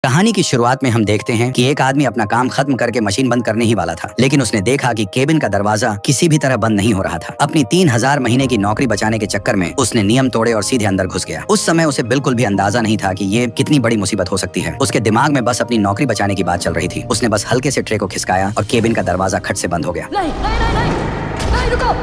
कहानी की शुरुआत में हम देखते हैं कि एक आदमी अपना काम खत्म करके मशीन बंद करने ही वाला था, लेकिन उसने देखा कि केबिन का दरवाजा किसी भी तरह बंद नहीं हो रहा था। अपनी 3000 महीने की नौकरी बचाने के चक्कर में उसने नियम तोड़े और सीधे अंदर घुस गया। उस समय उसे बिल्कुल भी अंदाजा नहीं था कि ये कितनी बड़ी मुसीबत हो सकती है। उसके दिमाग में बस अपनी नौकरी बचाने की बात चल रही थी। उसने बस हल्के से ट्रे को खिसकाया और केबिन का दरवाजा खट से बंद हो गया।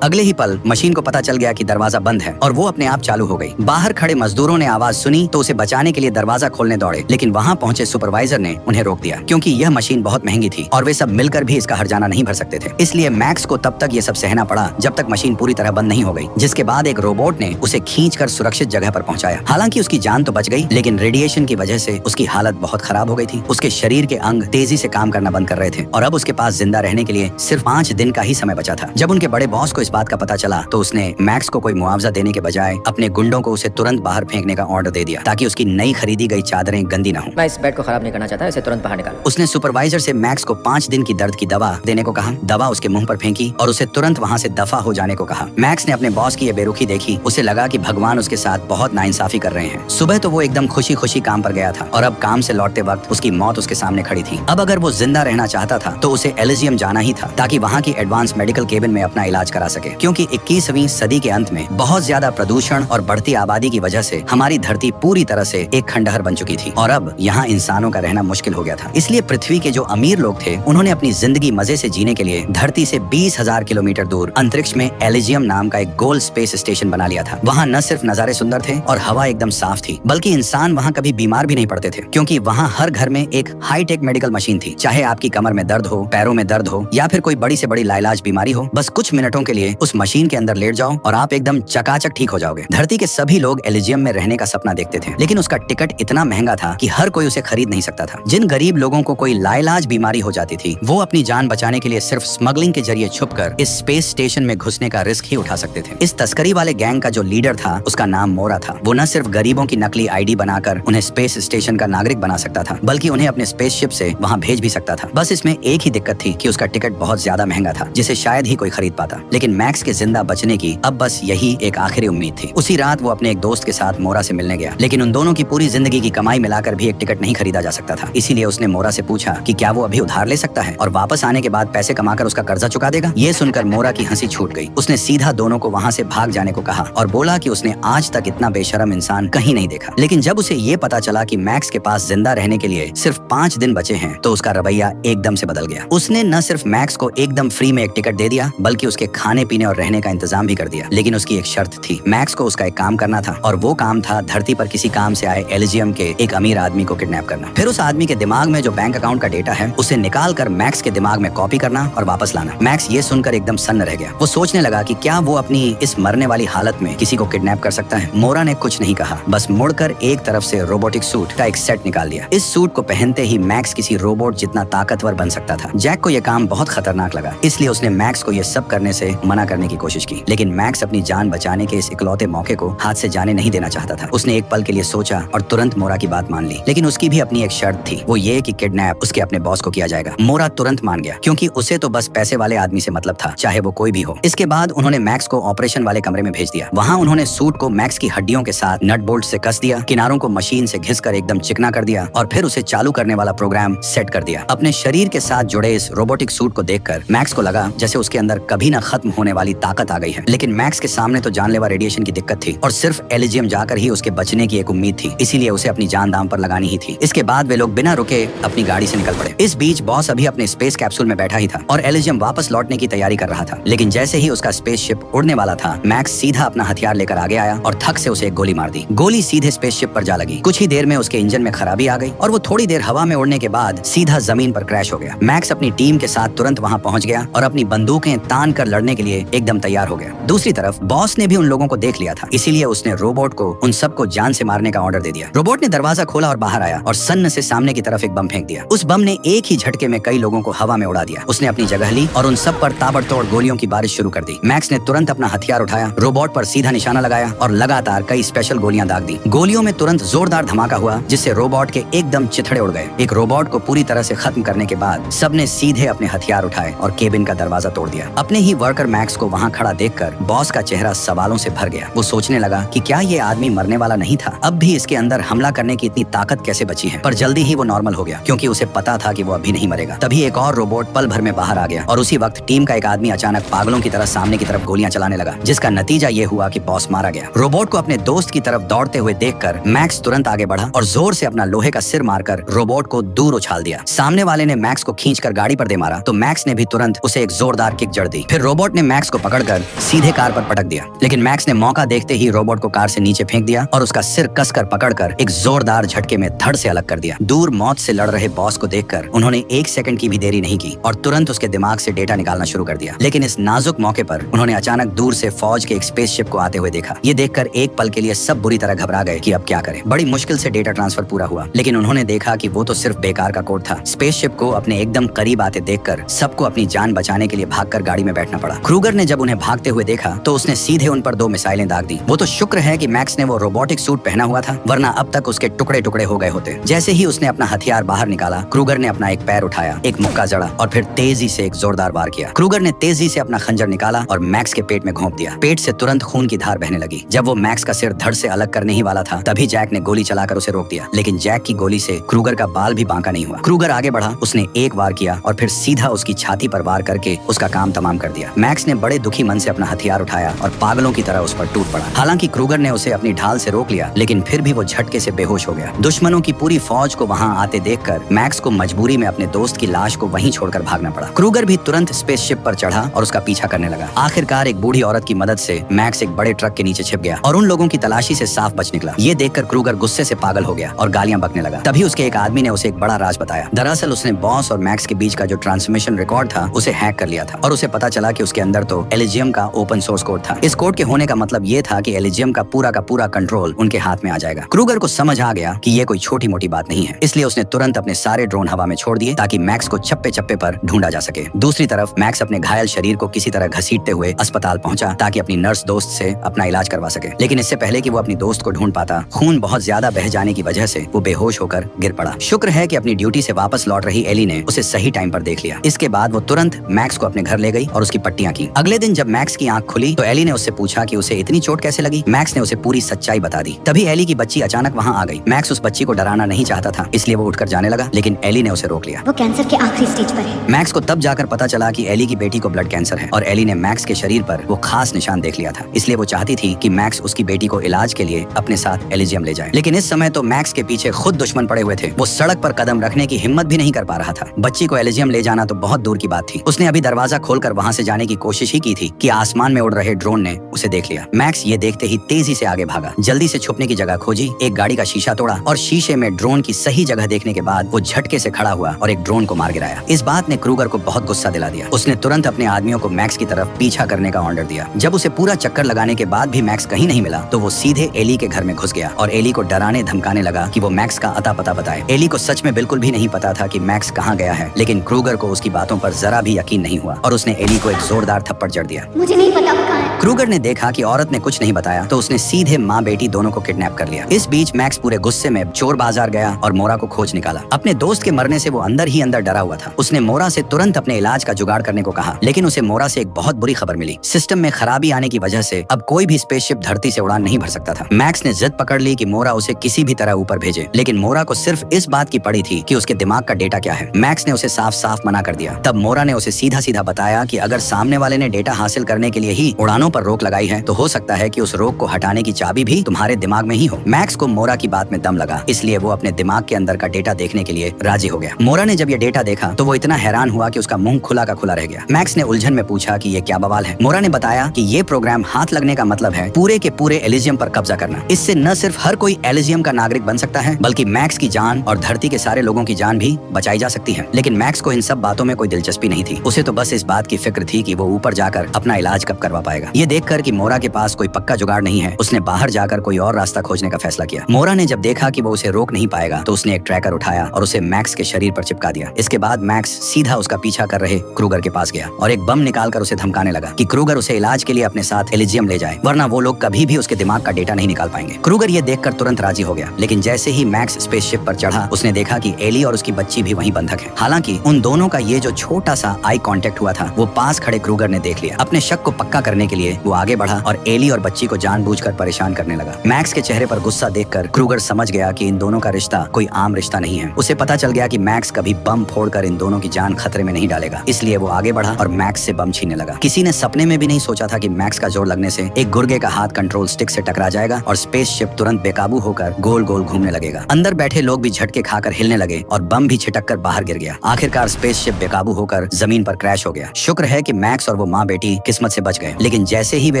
अगले ही पल मशीन को पता चल गया कि दरवाजा बंद है और वो अपने आप चालू हो गई। बाहर खड़े मजदूरों ने आवाज सुनी तो उसे बचाने के लिए दरवाजा खोलने दौड़े, लेकिन वहाँ पहुंचे सुपरवाइजर ने उन्हें रोक दिया क्योंकि यह मशीन बहुत महंगी थी और वे सब मिलकर भी इसका हर्जाना नहीं भर सकते थे। इसलिए मैक्स को तब तक ये सब सहना पड़ा जब तक मशीन पूरी तरह बंद नहीं हो गई, जिसके बाद एक रोबोट ने उसे खींचकर सुरक्षित जगह पर पहुंचाया। हालांकि उसकी जान तो बच गई, लेकिन रेडिएशन की वजह से उसकी हालत बहुत खराब हो गई थी। उसके शरीर के अंग तेजी से काम करना बंद कर रहे थे और अब उसके पास जिंदा रहने के लिए सिर्फ 5 दिन का ही समय बचा था। जब उनके बड़े बॉस को इस बात का पता चला तो उसने मैक्स को कोई मुआवजा देने के बजाय अपने गुंडों को उसे तुरंत बाहर फेंकने का ऑर्डर दे दिया ताकि उसकी नई खरीदी गई चादरें गंदी न हो। मैं इस बेड को खराब नहीं करना चाहता, इसे तुरंत बाहर निकालो। उसने सुपरवाइजर से मैक्स को 5 दिन की दर्द की दवा देने को कहा। दवा उसके मुंह पर फेंकी और उसे तुरंत वहाँ से दफा हो जाने को कहा। मैक्स ने अपने बॉस की ये बेरुखी देखी। उसे लगा कि भगवान उसके साथ बहुत नाइंसाफी कर रहे हैं। सुबह तो वो एकदम खुशी खुशी काम पर गया था और अब काम से लौटते वक्त उसकी मौत उसके सामने खड़ी थी। अब अगर वो जिंदा रहना चाहता था तो उसे एलिजियम जाना ही था ताकि वहाँ की एडवांस मेडिकल केबिन में अपना इलाज करा सके, क्योंकि 21वीं सदी के अंत में बहुत ज्यादा प्रदूषण और बढ़ती आबादी की वजह से हमारी धरती पूरी तरह से एक खंडहर बन चुकी थी और अब यहाँ इंसानों का रहना मुश्किल हो गया था। इसलिए पृथ्वी के जो अमीर लोग थे उन्होंने अपनी जिंदगी मजे से जीने के लिए धरती से 20,000 किलोमीटर दूर अंतरिक्ष में एलिजियम नाम का एक गोल स्पेस स्टेशन बना लिया था। वहाँ न सिर्फ नजारे सुंदर थे और हवा एकदम साफ थी, बल्कि इंसान वहाँ कभी बीमार भी नहीं पड़ते थे, क्योंकि वहाँ हर घर में एक हाईटेक मेडिकल मशीन थी। चाहे आपकी कमर में दर्द हो, पैरों में दर्द हो या फिर कोई बड़ी से बड़ी लाइलाज बीमारी हो, बस कुछ मिनटों के लिए उस मशीन के अंदर लेट जाओ और आप एकदम चकाचक ठीक हो जाओगे। धरती के सभी लोग एलिजियम में रहने का सपना देखते थे, लेकिन उसका टिकट इतना महंगा था कि हर कोई उसे खरीद नहीं सकता था। जिन गरीब लोगों को कोई लाइलाज बीमारी हो जाती थी वो अपनी जान बचाने के लिए सिर्फ स्मगलिंग के जरिए छुपकर इस स्पेस स्टेशन में घुसने का रिस्क ही उठा सकते थे। इस तस्करी वाले गैंग का जो लीडर था उसका नाम मोरा था। वो न सिर्फ गरीबों की नकली आईडी बनाकर उन्हें स्पेस स्टेशन का नागरिक बना सकता था, बल्कि उन्हें अपने स्पेसशिप से वहाँ भेज भी सकता था। बस इसमें एक ही दिक्कत थी कि उसका टिकट बहुत ज्यादा महंगा था, जिसे शायद ही कोई खरीद पाता। लेकिन मैक्स के जिंदा बचने की अब बस यही एक आखिरी उम्मीद थी। उसी रात वो अपने एक दोस्त के साथ मोरा से मिलने गया, लेकिन उन दोनों की पूरी जिंदगी की कमाई मिलाकर भी एक टिकट नहीं खरीदा जा सकता था। इसीलिए उसने मोरा से पूछा कि क्या वो अभी उधार ले सकता है और वापस आने के बाद पैसे कमाकर उसका कर्जा चुका देगा। ये सुनकर मोरा की हंसी छूट गई। उसने सीधा दोनों को वहाँ से भाग जाने को कहा और बोला कि उसने आज तक इतना बेशरम इंसान कहीं नहीं देखा। लेकिन जब उसे ये पता चला कि मैक्स के पास जिंदा रहने के लिए सिर्फ 5 दिन बचे हैं तो उसका रवैया एकदम से बदल गया। उसने न सिर्फ मैक्स को एकदम फ्री में एक टिकट दे दिया, बल्कि उसके खाने पीने और रहने का इंतजाम भी कर दिया। लेकिन उसकी एक शर्त थी, मैक्स को उसका एक काम करना था और वो काम था धरती पर किसी काम से आए एलिजियम के एक अमीर आदमी को किडनैप करना। फिर उस आदमी के दिमाग में जो बैंक अकाउंट का डेटा है उसे निकाल कर मैक्स के दिमाग में कॉपी करना और वापस लाना। मैक्स ये सुनकर एकदम सन्न रह गया। वो सोचने लगा कि क्या वो अपनी इस मरने वाली हालत में किसी को किडनैप कर सकता है। मोरा ने कुछ नहीं कहा, बस मुड़कर एक तरफ से रोबोटिक सूट का एक सेट निकाल दिया। इस सूट को पहनते ही मैक्स किसी रोबोट जितना ताकतवर बन सकता था। जैक को यह काम बहुत खतरनाक लगा, इसलिए उसने मैक्स को यह सब करने से मना करने की कोशिश की। लेकिन मैक्स अपनी जान बचाने के इस इकलौते मौके को हाथ से जाने नहीं देना चाहता था। उसने एक पल के लिए सोचा और तुरंत मोरा की बात मान ली, लेकिन उसकी भी अपनी एक शर्त थी, वो ये कि किडनैप उसके अपने बॉस को किया जाएगा। मोरा तुरंत मान गया क्योंकि उसे तो बस पैसे वाले आदमी से मतलब था, चाहे वो कोई भी हो। इसके बाद उन्होंने मैक्स को ऑपरेशन वाले कमरे में भेज दिया। वहाँ उन्होंने सूट को मैक्स की हड्डियों के साथ नट बोल्ट से कस दिया, किनारों को मशीन से घिसकर एकदम चिकना कर दिया और फिर उसे चालू करने वाला प्रोग्राम सेट कर दिया। अपने शरीर के साथ जुड़े इस रोबोटिक सूट को देखकर मैक्स को लगा जैसे उसके अंदर कभी न खत्म होने वाली ताकत आ गई है। लेकिन मैक्स के सामने तो जानलेवा रेडिएशन की दिक्कत थी और सिर्फ एलिजियम जाकर ही उसके बचने की एक उम्मीद थी, इसीलिए उसे अपनी जान दांव पर लगानी ही थी। इसके बाद वे लोग बिना रुके अपनी गाड़ी से निकल पड़े। इस बीच बॉस अभी अपने स्पेस कैप्सूल में बैठा ही था और एलिजियम वापस लौटने की तैयारी कर रहा था। लेकिन जैसे ही उसका स्पेसशिप उड़ने वाला था, मैक्स सीधा अपना हथियार लेकर आगे आया और थक से उसे एक गोली मार दी। गोली सीधे स्पेसशिप पर जा लगी। कुछ ही देर में उसके इंजन में खराबी आ गई और वो थोड़ी देर हवा में उड़ने के बाद सीधा जमीन पर क्रैश हो गया। मैक्स अपनी टीम के साथ तुरंत वहाँ पहुँच गया और अपनी बंदूकें तान कर लड़ने के लिए एकदम तैयार हो गया। दूसरी तरफ बॉस ने भी उन लोगों को देख लिया था, इसीलिए उसने रोबोट को उन सबको जान से मारने का ऑर्डर दे दिया। रोबोट ने दरवाजा खोला और बाहर आया और सन्न से सामने की तरफ एक बम फेंक दिया। उस बम ने एक ही झटके में कई लोगों को हवा में उड़ा दिया। उसने अपनी जगह ली और उन सब पर ताबड़तोड़ गोलियों की बारिश शुरू कर दी। मैक्स ने तुरंत अपना हथियार उठाया, रोबोट पर सीधा निशाना लगाया और लगातार कई स्पेशल गोलियां दाग दी। गोलियों में तुरंत जोरदार धमाका हुआ जिससे रोबोट के एकदम चिथड़े उड़ गए। एक रोबोट को पूरी तरह से खत्म करने के बाद सबने सीधे अपने हथियार उठाए और केबिन का दरवाजा तोड़ दिया। अपने ही वर्कर मैक्स को वहाँ खड़ा देखकर बॉस का चेहरा सवालों से भर गया। वो सोचने लगा कि क्या ये आदमी मरने वाला नहीं था, अब भी इसके अंदर हमला करने की इतनी ताकत कैसे बची है। पर जल्दी ही वो नॉर्मल हो गया क्योंकि उसे पता था कि वो अभी नहीं मरेगा। तभी एक और रोबोट पल भर में बाहर आ गया और उसी वक्त टीम का एक आदमी अचानक पागलों की तरह सामने की तरफ गोलियां चलाने लगा, जिसका नतीजा ये हुआ कि बॉस मारा गया। रोबोट को अपने दोस्त की तरफ दौड़ते हुए देखकर मैक्स तुरंत आगे बढ़ा और जोर से अपना लोहे का सिर मारकर रोबोट को दूर उछाल दिया। सामने वाले ने मैक्स को खींचकर गाड़ी पर दे मारा तो मैक्स ने भी तुरंत उसे एक जोरदार किक जड़ दी। फिर रोबोट ने मैक्स को पकड़कर सीधे कार पर पटक दिया, लेकिन मैक्स ने मौका देखते ही रोबोट को कार से नीचे फेंक दिया और उसका सिर कसकर पकड़कर एक जोरदार झटके में धड़ से अलग कर दिया। दूर मौत से लड़ रहे बॉस को देखकर उन्होंने एक सेकंड की भी देरी नहीं की और तुरंत उसके दिमाग से डेटा निकालना शुरू कर दिया। लेकिन इस नाजुक मौके पर उन्होंने अचानक दूर से फौज के एक स्पेसशिप को आते हुए देखा। ये देखकर एक पल के लिए सब बुरी तरह घबरा गए कि अब क्या करें। बड़ी मुश्किल से डेटा ट्रांसफर पूरा हुआ, लेकिन उन्होंने देखा कि वो तो सिर्फ बेकार का कोड था। स्पेसशिप को अपने एकदम करीब आते देखकर सबको अपनी जान बचाने के लिए भागकर गाड़ी में बैठना पड़ा। क्रूगर ने जब उन्हें भागते हुए देखा तो उसने सीधे उन पर 2 मिसाइलें दाग दी। वो तो शुक्र है कि मैक्स ने वो रोबोटिक सूट पहना हुआ था, वरना अब तक उसके टुकड़े टुकड़े हो गए होते। जैसे ही उसने अपना हथियार बाहर निकाला, क्रूगर ने अपना एक पैर उठाया, एक मुक्का जड़ा और फिर तेजी से एक जोरदार वार किया। क्रूगर ने तेजी से अपना खंजर निकाला और मैक्स के पेट में घोंप दिया। पेट से तुरंत खून की धार बहने लगी। जब वो मैक्स का सिर धड़ से अलग करने ही वाला था, तभी जैक ने गोली चलाकर उसे रोक दिया, लेकिन जैक की गोली से क्रूगर का बाल भी बांका नहीं हुआ। क्रूगर आगे बढ़ा, उसने एक वार किया और फिर सीधा उसकी छाती पर वार करके उसका काम तमाम कर दिया। मैक्स ने बड़े दुखी मन से अपना हथियार उठाया और पागलों की तरह उस पर टूट पड़ा। हालांकि क्रूगर ने उसे अपनी ढाल से रोक लिया, लेकिन फिर भी वो झटके से बेहोश हो गया। दुश्मनों की पूरी फौज को वहां आते देखकर मैक्स को मजबूरी में अपने दोस्त की लाश को वहीं छोड़कर भागना पड़ा। क्रूगर भी तुरंत स्पेसशिप पर चढ़ा और उसका पीछा करने लगा। आखिरकार एक बूढ़ी औरत की मदद से मैक्स एक बड़े ट्रक के नीचे छिप गया और उन लोगों की तलाशी से साफ बच निकला। ये देखकर क्रूगर गुस्से से पागल हो गया और गालियां बकने लगा। तभी उसके एक आदमी ने उसे एक बड़ा राज बताया। दरअसल उसने बॉस और मैक्स के बीच का जो ट्रांसमिशन रिकॉर्ड था उसे हैक कर लिया था और उसे पता चला कि उसके अंदर तो एलिजियम का ओपन सोर्स कोड था। इस कोड के होने का मतलब ये था कि एलिजियम का पूरा कंट्रोल उनके हाथ में आ जाएगा। क्रूगर को समझ आ गया कि ये कोई छोटी मोटी बात नहीं है, इसलिए उसने तुरंत अपने सारे ड्रोन हवा में छोड़ दिए ताकि मैक्स को चप्पे चप्पे पर ढूंढा जा सके। दूसरी तरफ मैक्स अपने घायल शरीर को किसी तरह घसीटते हुए अस्पताल पहुंचा ताकि अपनी नर्स दोस्त से अपना इलाज करवा सके। लेकिन इससे पहले कि वो अपनी दोस्त को ढूंढ पाता, खून बहुत ज्यादा बह जाने की वजह से वो बेहोश होकर गिर पड़ा। शुक्र है कि अपनी ड्यूटी से वापस लौट रही एली ने उसे सही टाइम पर देख लिया। इसके बाद वो तुरंत मैक्स को अपने घर ले गई और उसकी पट्टियां की। अगले दिन जब मैक्स की आंख खुली तो एली ने उससे पूछा कि उसे इतनी चोट कैसे लगी। मैक्स ने उसे पूरी सच्चाई बता दी। तभी एली की बच्ची अचानक वहाँ आ गई। मैक्स उस बच्ची को डराना नहीं चाहता था, इसलिए वो उठकर जाने लगा, लेकिन एली ने उसे रोक लिया। वो कैंसर के आखिरी स्टेज पर है। मैक्स को तब जाकर पता चला कि एली की बेटी को ब्लड कैंसर है और एली ने मैक्स के शरीर पर वो खास निशान देख लिया था, इसलिए वो चाहती थी कि मैक्स उसकी बेटी को इलाज के लिए अपने साथ एलिजियम ले जाए। लेकिन इस समय तो मैक्स के पीछे खुद दुश्मन पड़े हुए थे। वो सड़क पर कदम रखने की हिम्मत भी नहीं कर पा रहा था। बच्ची को एलिजियम ले जाना तो बहुत दूर की बात थी। उसने अभी दरवाजा खोलकर वहाँ से जाने की कोशिश ही की थी कि आसमान में उड़ रहे ड्रोन ने उसे देख लिया। मैक्स ये देखते ही तेजी से आगे भागा, जल्दी से छुपने की जगह खोजी, एक गाड़ी का शीशा तोड़ा और शीशे में ड्रोन की सही जगह देखने के बाद वो झटके से खड़ा हुआ और एक ड्रोन को मार गिराया। इस बात ने क्रूगर को बहुत गुस्सा दिला दिया। उसने तुरंत अपने आदमियों को मैक्स की तरफ पीछा करने का ऑर्डर दिया। जब उसे पूरा चक्कर लगाने के बाद भी मैक्स कहीं नहीं मिला तो वो सीधे एली के घर में घुस गया और एली को डराने धमकाने लगा कि वो मैक्स का अता पता बताए। एली को सच में बिल्कुल भी नहीं पता था कि मैक्स कहाँ गया है, लेकिन क्रूगर को उसकी बातों पर जरा भी यकीन नहीं हुआ और उसने एली को एक जोरदार थप्पड़ जड़ दिया। मुझे नहीं पता वो कहाँ है। क्रूगर ने देखा कि औरत ने कुछ नहीं बताया तो उसने सीधे माँ बेटी दोनों को किडनैप कर लिया। इस बीच मैक्स पूरे गुस्से में चोर बाजार गया और मोरा को खोज निकाला। अपने दोस्त के मरने से वो अंदर ही अंदर डरा हुआ था। उसने मोरा से तुरंत अपने इलाज का जुगाड़ करने को कहा, लेकिन उसे मोरा से एक बहुत बुरी खबर मिली। सिस्टम में खराबी आने की वजह से अब कोई भी स्पेसशिप धरती से उड़ान नहीं भर सकता था। मैक्स ने जिद पकड़ ली कि मोरा उसे किसी भी तरह ऊपर भेजे, लेकिन मोरा को सिर्फ इस बात की पड़ी थी कि उसके दिमाग का डेटा क्या है। मैक्स ने उसे साफ साफ मना कर दिया। तब मोरा ने उसे सीधा सीधा बताया कि अगर सामने वाले ने डेटा हासिल करने के लिए ही उड़ानों पर रोक लगाई है तो हो सकता है कि उस रोक को हटाने की चाबी भी तुम्हारे दिमाग में ही हो। मैक्स को मोरा की बात में दम लगा, इसलिए वो अपने दिमाग के अंदर का डेटा देखने के लिए राजी हो गया। मोरा ने जब ये डेटा देखा तो वो इतना हैरान हुआ कि उसका मुंह खुला का खुला रह गया। मैक्स ने उलझन में पूछा कि ये क्या बवाल है। मोरा ने बताया कि ये प्रोग्राम हाथ लगने का मतलब है पूरे के पूरे एलिजियम पर कब्जा करना। इससे न सिर्फ हर कोई एलिजियम का नागरिक बन सकता है, बल्कि मैक्स की जान और धरती के सारे लोगों की जान भी बचाई जा सकती है। लेकिन मैक्स को इन सब बातों में कोई दिलचस्पी नहीं थी। उसे तो बस इस बात की फिक्र थी कि वो ऊपर जाकर अपना इलाज कब करवा पाएगा। ये देखकर कि मोरा के पास कोई पक्का जुगाड़ नहीं है, उसने बाहर जाकर कोई और रास्ता खोजने का फैसला किया। मोरा ने जब देखा कि वो उसे रोक नहीं पाएगा तो उसने एक ट्रैकर उठाया और उसे मैक्स के शरीर पर चिपका दिया। इसके बाद मैक्स सीधा उसका पीछा कर रहे क्रूगर के पास गया और एक बम निकालकर उसे धमकाने लगा कि क्रूगर उसे इलाज के लिए अपने साथ एलिजियम ले जाए, वरना वो लोग कभी भी उसके दिमाग का डेटा नहीं निकाल पाएंगे। क्रूगर ये देखकर तुरंत राजी हो गया, लेकिन जैसे ही मैक्स स्पेसशिप पर चढ़ा उसने देखा कि एली और उसकी बच्ची भी वहीं बंधक है। हालांकि उन दोनों का ये जो छोटा सा आई कांटेक्ट हुआ था वो पास खड़े क्रूगर ने देख लिया। अपने शक को पक्का करने के लिए वो आगे बढ़ा और एली और बच्ची को जानबूझकर परेशान करने लगा। मैक्स के चेहरे पर गुस्सा देखकर क्रूगर समझ गया कि इन दोनों का रिश्ता कोई आम रिश्ता नहीं है। उसे पता चल गया कि मैक्स कभी बम फोड़कर इन दोनों की जान खतरे में नहीं डालेगा, इसलिए वो आगे बढ़ा और मैक्स से बम छीनने लगा। किसी ने सपने में भी नहीं सोचा था कि मैक्स का जोर लगने से एक गुर्गे का हाथ कंट्रोल स्टिक से टकरा जाएगा और स्पेसशिप तुरंत बेकाबू होकर गोल गोल घूमने लगेगा। अंदर बैठे लोग भी झटके खाकर हिलने लगे और बम भी छिटक कर बाहर गिर गया। आखिरकार स्पेसशिप बेकाबू होकर जमीन पर क्रैश हो गया। शुक्र है कि मैक्स और वो माँ बेटी किस्मत से बच गए, लेकिन जैसे ही वे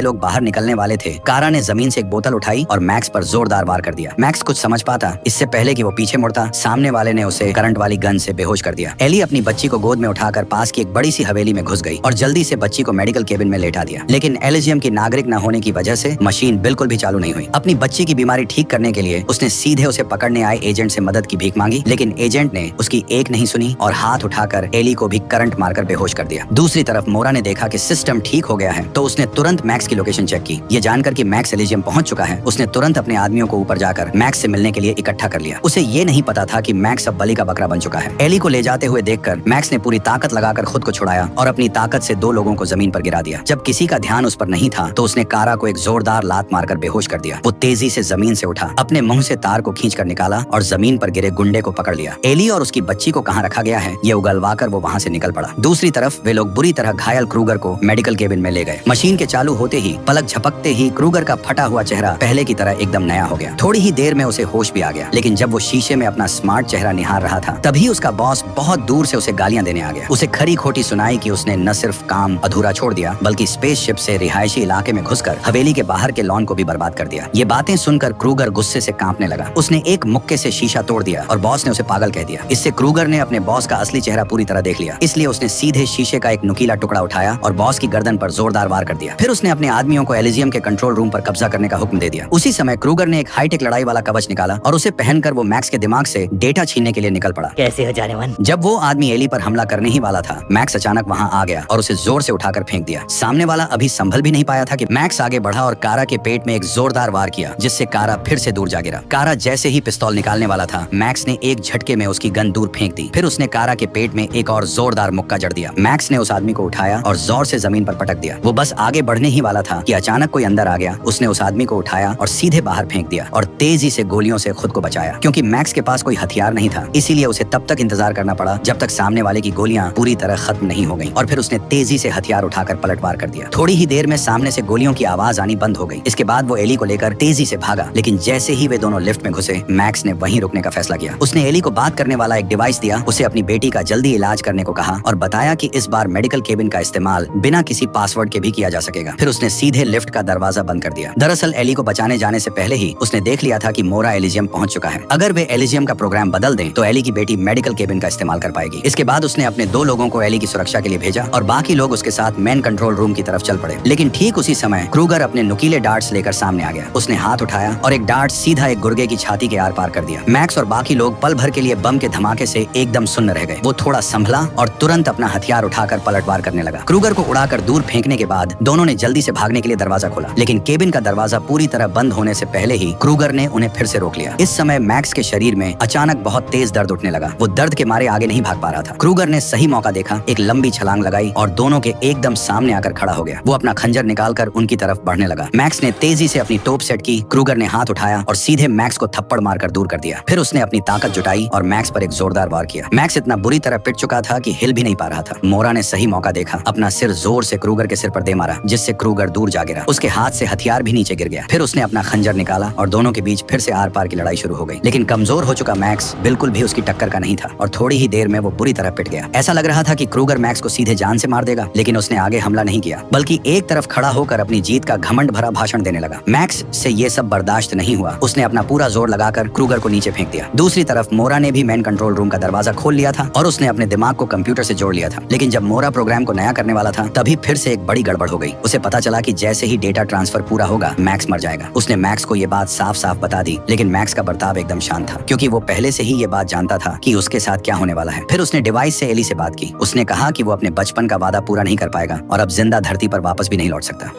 लोग बाहर निकलने वाले थे, कारा ने जमीन से एक बोतल उठाई और मैक्स पर जोरदार वार कर दिया। मैक्स कुछ समझ पाता इससे पहले कि वो पीछे मुड़ता, सामने वाले ने उसे करंट वाली गन से बेहोश कर दिया। एली अपनी बच्ची को गोद में उठाकर पास की एक बड़ी सी हवेली में घुस गई और जल्दी से बच्ची को मेडिकल केबिन में लेटा दिया। लेकिन एलिजियम की नागरिक न होने की वजह से मशीन बिल्कुल भी चालू नहीं हुई। अपनी बच्ची की बीमारी ठीक करने के लिए उसने सीधे उसे पकड़ने आए एजेंट से मदद की भीख मांगी, लेकिन एजेंट ने उसकी एक नहीं सुनी और हाथ उठाकर एली को भी करंट मारकर बेहोश कर दिया। दूसरी तरफ मोरा ने देखा कि सिस्टम ठीक हो गया है तो उसने तुरंत मैक्स की लोकेशन चेक की। ये जानकर कि मैक्स एलिजियम पहुंच चुका है, उसने तुरंत अपने आदमियों को ऊपर जाकर मैक्स से मिलने के लिए इकट्ठा कर लिया। उसे ये नहीं पता था कि मैक्स अब बलि का बकरा बन चुका है। एली को ले जाते हुए देखकर मैक्स ने पूरी ताकत लगाकर खुद को छुड़ाया और अपनी ताकत से 2 लोगों को जमीन पर गिरा दिया। जब किसी का ध्यान उस पर नहीं था तो उसने कारा को एक जोरदार लात मारकर बेहोश कर दिया। वो तेजी से जमीन से उठा, अपने मुंह से तार को खींचकर निकाला और जमीन पर गिरे गुंडे को पकड़ लिया। एली और उसकी बच्ची को कहाँ रखा गया है ये उगलवाकर वो वहाँ से निकल पड़ा। दूसरी तरफ वे लोग बुरी तरह घायल क्रूगर को मेडिकल केबिन में ले गए। मशीन के चालू होते ही पलक झपकते ही क्रूगर का फटा हुआ चेहरा पहले की तरह एकदम नया हो गया। थोड़ी ही देर में उसे होश भी आ गया, लेकिन जब वो शीशे में अपना स्मार्ट चेहरा निहार रहा था तभी उसका बॉस बहुत दूर से उसे गालियां देने आ गया। उसे खरी खोटी सुनाई कि उसने न सिर्फ काम अधूरा छोड़ दिया बल्कि स्पेसशिप से रिहायशी इलाके में घुसकर हवेली के बाहर के लॉन को भी बर्बाद कर दिया। ये बातें सुनकर क्रूगर गुस्से से कांपने लगा। उसने एक मुक्के से शीशा तोड़ दिया और बॉस ने उसे पागल कह दिया। इससे क्रूगर ने अपने बॉस का असली चेहरा पूरी तरह देख लिया, इसलिए उसने सीधे शीशे का एक नुकीला टुकड़ा उठाया और बॉस की गर्दन पर जोरदार वार कर दिया। फिर उसने अपने आदमियों को एलिजियम के कंट्रोल रूम पर कब्जा करने का हुक्म दे दिया। उसी समय क्रूगर ने एक हाईटेक लड़ाई वाला कवच निकाला और उसे पहनकर वो मैक्स के दिमाग से डेटा छीनने के लिए निकल पड़ा। कैसे हो जाने मन? जब वो आदमी एली पर हमला करने ही वाला था, मैक्स अचानक वहां आ गया और उसे जोर से उठाकर फेंक दिया। सामने वाला अभी संभल भी नहीं पाया था कि मैक्स आगे बढ़ा और कारा के पेट में एक जोरदार वार किया, जिससे कारा फिर से दूर जा गिरा। कारा जैसे ही पिस्तौल निकालने वाला था, मैक्स ने एक झटके में उसकी गन दूर फेंक दी। फिर उसने कारा के पेट में एक और जोरदार मुक्का जड़ दिया। मैक्स ने उस आदमी को उठाया और जोर से जमीन पर पटक दिया। वो बस आगे बढ़ने ही वाला था कि अचानक कोई अंदर आ गया। उसने उस आदमी को उठाया और सीधे बाहर फेंक दिया और तेजी से गोलियों से खुद को बचाया। क्योंकि मैक्स के पास कोई हथियार नहीं था, इसीलिए उसे तब तक इंतजार करना पड़ा जब तक सामने वाले की गोलियां पूरी तरह खत्म नहीं हो गईं। और फिर उसने तेजी से हथियार उठाकर पलटवार कर दिया। थोड़ी ही देर में सामने से गोलियों की आवाज आनी बंद हो गई। इसके बाद वो एली को लेकर तेजी से भागा, लेकिन जैसे ही वे दोनों लिफ्ट में घुसे, मैक्स ने वहीं रुकने का फैसला किया। उसने एली को बात करने वाला एक डिवाइस दिया, उसे अपनी बेटी का जल्दी इलाज करने को कहा और बताया कि इस बार मेडिकल केबिन का इस्तेमाल बिना किसी पासवर्ड के भी किया जा सकेगा। फिर उसने सीधे लिफ्ट का दरवाजा बंद कर दिया। दरअसल एली को बचाने जाने से पहले ही उसने देख लिया था कि मोरा एलिजियम पहुंच चुका है। अगर वे एलिजियम का प्रोग्राम बदल दें तो एली की बेटी मेडिकल केबिन का इस्तेमाल कर पाएगी। इसके बाद उसने अपने 2 लोगों को एली की सुरक्षा के लिए भेजा और बाकी लोग उसके साथ मेन कंट्रोल रूम की तरफ चल पड़े। लेकिन ठीक उसी समय क्रूगर अपने नुकीले डार्ट्स लेकर सामने आ गया। उसने हाथ उठाया और एक डार्ट सीधा एक गुर्गे की छाती के आर पार कर दिया। मैक्स और बाकी लोग पल भर के लिए बम के धमाके से एकदम सुन्न रह गए। वो थोड़ा संभला और तुरंत अपना हथियार उठाकर पलटवार करने लगा। क्रूगर को उड़ाकर दूर फेंकने के बाद दोनों ने जल्दी से भागने के लिए दरवाजा खोला, लेकिन केबिन का दरवाजा पूरी तरह बंद होने से पहले ही क्रूगर ने उन्हें फिर से रोक लिया। इस समय मैक्स के शरीर में अचानक बहुत तेज दर्द उठने लगा। वो दर्द के मारे आगे नहीं भाग पा रहा था। क्रूगर ने सही मौका देखा, एक लंबी छलांग लगाई और दोनों के एकदम सामने आकर खड़ा हो गया। वो अपना खंजर निकालकर उनकी तरफ बढ़ने लगा। मैक्स ने तेजी से अपनी तोप सेट की। क्रूगर ने हाथ उठाया और सीधे मैक्स को थप्पड़ मारकर दूर कर दिया। फिर उसने अपनी ताकत जुटाई और मैक्स पर एक जोरदार वार किया। मैक्स इतना बुरी तरह पिट चुका था कि हिल भी नहीं पा रहा था। मोरा ने सही मौका देखा, अपना सिर जोर से क्रूगर के सिर पर दे मारा, जिससे क्रूगर दूर जा गिरा। उसके हाथ से हथियार भी नीचे गिर गया। फिर उसने अपना खंजर निकाला और दोनों के बीच फिर से आर पार की लड़ाई शुरू हो गई। लेकिन कमजोर हो चुका मैक्स बिल्कुल भी उसकी टक्कर का नहीं था और थोड़ी ही देर में वो बुरी तरह पिट गया। ऐसा लग रहा था कि क्रूगर मैक्स को सीधे जान से मार देगा, लेकिन उसने आगे हमला नहीं किया, बल्कि एक तरफ खड़ा होकर अपनी जीत का घमंड भरा भाषण देने लगा। मैक्स से ये सब बर्दाश्त नहीं हुआ। उसने अपना पूरा जोर लगाकर क्रूगर को नीचे फेंक दिया। दूसरी तरफ मोरा ने भी मेन कंट्रोल रूम का दरवाजा खोल लिया था और उसने अपने दिमाग को कंप्यूटर से जोड़ लिया था। लेकिन जब मोरा प्रोग्राम को नया करने वाला था, तभी फिर से एक बड़ी गड़बड़ हो गई। उसे पता चला कि जैसे ही डेटा ट्रांसफर पूरा होगा मैक्स मर जाएगा। उसने मैक्स को ये बात साफ साफ बता दी, लेकिन मैक्स का बर्ताव एकदम शांत था क्योंकि वो पहले से ही ये बात जानता था कि उसके साथ क्या होने वाला है। फिर उसने डिवाइस से एली से बात की। उसने कहा कि वो अपने बचपन का वादा पूरा नहीं कर पाएगा और अब जिंदा धरती पर वापस भी नहीं लौट सकता।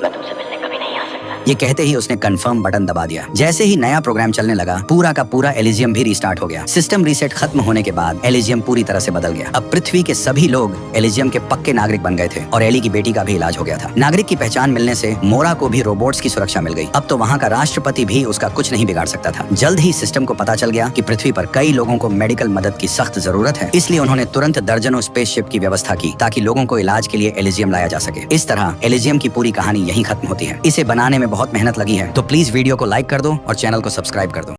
ये कहते ही उसने कंफर्म बटन दबा दिया। जैसे ही नया प्रोग्राम चलने लगा, पूरा का पूरा एलिजियम भी रिस्टार्ट हो गया। सिस्टम रीसेट खत्म होने के बाद एलिजियम पूरी तरह से बदल गया। अब पृथ्वी के सभी लोग एलिजियम के पक्के नागरिक बन गए थे और एली की बेटी का भी इलाज हो गया था। नागरिक की पहचान मिलने से मोरा को भी रोबोट्स की सुरक्षा मिल गई। अब तो वहाँ का राष्ट्रपति भी उसका कुछ नहीं बिगाड़ सकता था। जल्द ही सिस्टम को पता चल गया कि पृथ्वी पर कई लोगों को मेडिकल मदद की सख्त जरूरत है, इसलिए उन्होंने तुरंत दर्जनों स्पेसशिप की व्यवस्था की ताकि लोगों को इलाज के लिए एलिजियम लाया जा सके। इस तरह एलिजियम की पूरी कहानी यहीं खत्म होती है। इसे बनाने में बहुत मेहनत लगी है, तो प्लीज वीडियो को लाइक कर दो और चैनल को सब्सक्राइब कर दो।